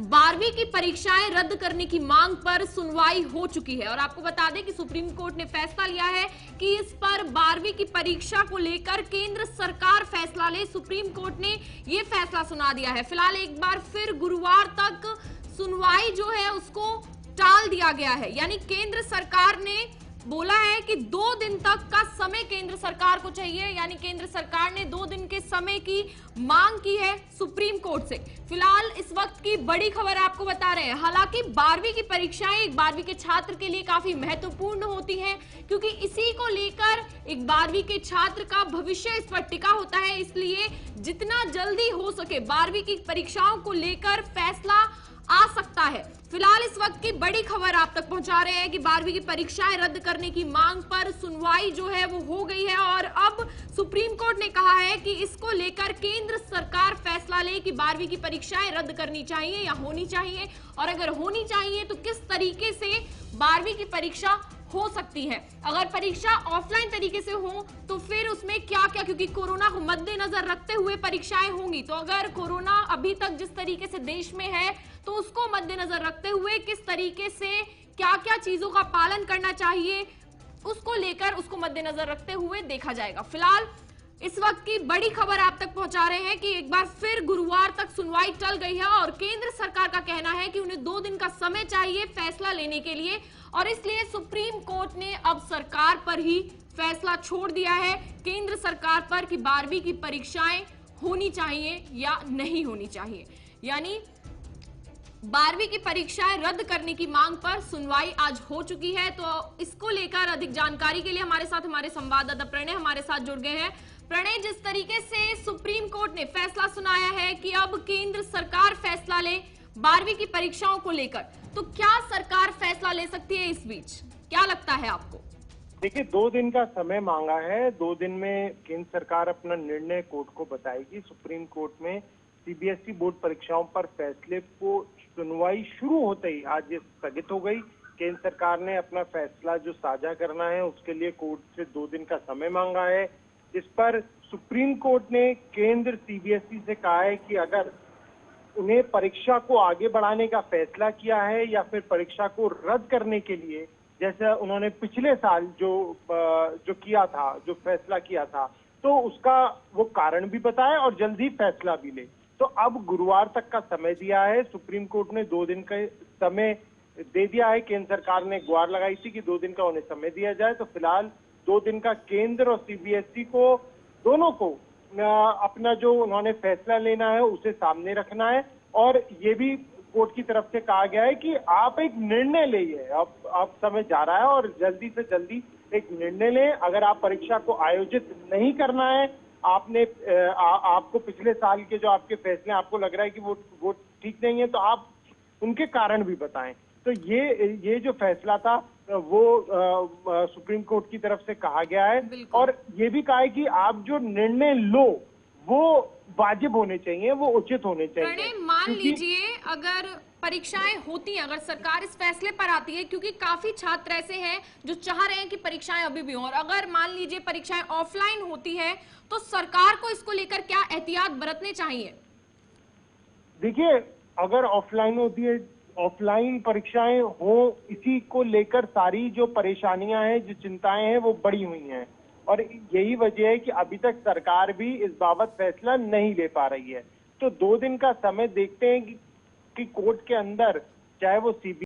12वीं की परीक्षाएं रद्द करने की मांग पर सुनवाई हो चुकी है और आपको बता दें कि सुप्रीम कोर्ट ने फैसला लिया है कि इस पर 12वीं की परीक्षा को लेकर केंद्र सरकार फैसला ले। सुप्रीम कोर्ट ने यह फैसला सुना दिया है। फिलहाल एक बार फिर गुरुवार तक सुनवाई जो है उसको टाल दिया गया है, यानी केंद्र सरकार ने बोला है कि 2 दिन तक का समय केंद्र सरकार को चाहिए, यानी केंद्र सरकार ने 2 दिन के समय की मांग की है सुप्रीम कोर्ट से। फिलहाल इस वक्त की बड़ी खबर आपको बता रहे हैं। हालांकि 12वीं की परीक्षाएं एक 12वीं के छात्र के लिए काफी महत्वपूर्ण होती हैं, क्योंकि इसी को लेकर एक 12वीं के छात्र का भविष्य इस पर टिका होता है। इसलिए जितना जल्दी हो सके 12वीं की परीक्षाओं को लेकर फैसला आ सकता है। फिलहाल इस वक्त की बड़ी खबर आप तक पहुंचा रहे हैं कि 12वीं की परीक्षाएं रद्द करने की मांग पर सुनवाई जो है वो हो गई है और अब सुप्रीम कोर्ट ने कहा है कि इसको लेकर केंद्र सरकार फैसला ले कि 12वीं की परीक्षाएं रद्द करनी चाहिए या होनी चाहिए, और अगर होनी चाहिए तो किस तरीके से 12वीं की परीक्षा हो सकती है। अगर परीक्षा ऑफलाइन तरीके से हो तो फिर उसमें क्या क्या, क्योंकि कोरोना को मद्देनजर रखते हुए परीक्षाएं होंगी, तो अगर कोरोना अभी तक जिस तरीके से देश में है तो उसको मद्देनजर रखते हुए किस तरीके से क्या क्या चीजों का पालन करना चाहिए उसको लेकर, उसको मद्देनजर रखते हुए देखा जाएगा। फिलहाल इस वक्त की बड़ी खबर आप तक पहुंचा रहे हैं कि एक बार फिर गुरुवार तक सुनवाई टल गई है और केंद्र सरकार का कहना है कि उन्हें 2 दिन का समय चाहिए फैसला लेने के लिए, और इसलिए सुप्रीम कोर्ट ने अब सरकार पर ही फैसला छोड़ दिया है, केंद्र सरकार पर, कि 12वीं की परीक्षाएं होनी चाहिए या नहीं होनी चाहिए। यानी 12वीं की परीक्षाएं रद्द करने की मांग पर सुनवाई आज हो चुकी है। तो इसको लेकर अधिक जानकारी के लिए हमारे साथ हमारे संवाददाता प्रणय हमारे साथ जुड़ गए हैं। प्रणय, जिस तरीके से सुप्रीम कोर्ट ने फैसला सुनाया है कि अब केंद्र सरकार फैसला ले 12वीं की परीक्षाओं को लेकर, तो क्या सरकार फैसला ले सकती है इस बीच, क्या लगता है आपको? देखिए, 2 दिन का समय मांगा है। 2 दिन में केंद्र सरकार अपना निर्णय कोर्ट को बताएगी। सुप्रीम कोर्ट में सीबीएसई बोर्ड परीक्षाओं पर फैसले को सुनवाई शुरू होते ही आज ये स्थगित हो गई। केंद्र सरकार ने अपना फैसला जो साझा करना है उसके लिए कोर्ट से 2 दिन का समय मांगा है। इस पर सुप्रीम कोर्ट ने केंद्र सीबीएसई से कहा है कि अगर उन्हें परीक्षा को आगे बढ़ाने का फैसला किया है या फिर परीक्षा को रद्द करने के लिए, जैसे उन्होंने पिछले साल जो किया था, जो फैसला किया था, तो उसका वो कारण भी बताए और जल्दी फैसला भी ले। तो अब गुरुवार तक का समय दिया है। सुप्रीम कोर्ट ने 2 दिन का समय दे दिया है। केंद्र सरकार ने गुहार लगाई थी कि 2 दिन का उन्हें समय दिया जाए। तो फिलहाल 2 दिन का केंद्र और सीबीएसई को, दोनों को अपना जो उन्होंने फैसला लेना है उसे सामने रखना है, और ये भी कोर्ट की तरफ से कहा गया है कि आप एक निर्णय लें। अब समय जा रहा है और जल्दी से जल्दी एक निर्णय लें। अगर आप परीक्षा को आयोजित नहीं करना है, आपको पिछले साल के जो आपके फैसले आपको लग रहा है कि वो ठीक नहीं है, तो आप उनके कारण भी बताएं। तो ये जो फैसला था वो सुप्रीम कोर्ट की तरफ से कहा गया है, और ये भी कहा है कि आप जो निर्णय लो वो वाजिब होने चाहिए, वो उचित होने चाहिए। मान लीजिए अगर परीक्षाएं होती हैं, अगर सरकार इस फैसले पर आती है, क्योंकि काफी छात्र ऐसे हैं जो चाह रहे हैं कि परीक्षाएं अभी भी हों, और अगर मान लीजिए परीक्षाएं ऑफलाइन होती है तो सरकार को इसको लेकर क्या एहतियात बरतने चाहिए? देखिए, अगर ऑफलाइन होती है, ऑफलाइन परीक्षाएं हो, इसी को लेकर सारी जो परेशानियां हैं, जो चिंताएं हैं, वो बढ़ी हुई हैं, और यही वजह है कि अभी तक सरकार भी इस बाबत फैसला नहीं ले पा रही है। तो 2 दिन का समय देखते हैं कि कोर्ट के अंदर, चाहे वो सीबी